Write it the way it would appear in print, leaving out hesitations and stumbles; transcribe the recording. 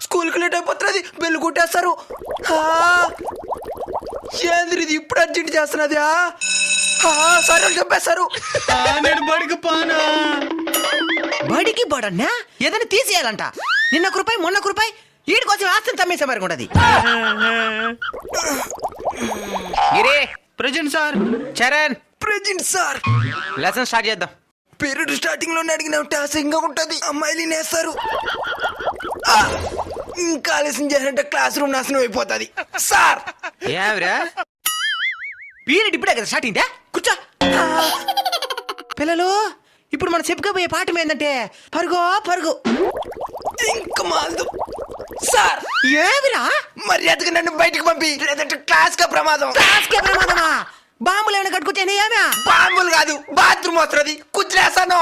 స్కూల్కి late అయిపోతున్నది, bell కొట్టేస్తారు. ఏంద్రి ఇది ఇప్పుడు అర్జెంట్ చేస్తున్నది? సార్ వాళ్ళు చంపేస్తారు. నేను బడికి పానా. బడికి బడన్నా ఏదైనా తీసేయాలంట. నిన్న ఒక రూపాయి మొన్న ఒక రూపాయి వీడి కోసం ఆస్తిని తమ్మేసే మరి ఉండదు. Giri present sir. Charan present sir. Lesson start చేద్దాం. పీరియడ్ స్టార్టింగ్ లోనే అడిగిన టాసింగ్ గా ఉంటది, అమ్మాయిలు నేస్తారు. ఇంకా ఆలస్యం చేసినట్టే క్లాస్ రూమ్ నాశనం అయిపోతుంది సార్. ఏమిరా పీరియడ్ ఇప్పుడే కదా స్టార్ట్ అయిందా? కూర్చో. పిల్లలు ఇప్పుడు మనం చెప్పుకోబోయే పాఠం ఏంటంటే పరుగో పరుగు. ఇంకా మాల్దు సార్. ఏమిరా మర్యాదగా నన్ను బయటకు పంపి, లేదంటే క్లాస్ గా ప్రమాదం. క్లాస్కే ప్రమాదమా? బాంబులు ఏమైనా కట్టుకుంటేనే ఏమా? బాంబులు కాదు, బాత్రూమ్ వస్తుంది, కుదిరేసాను.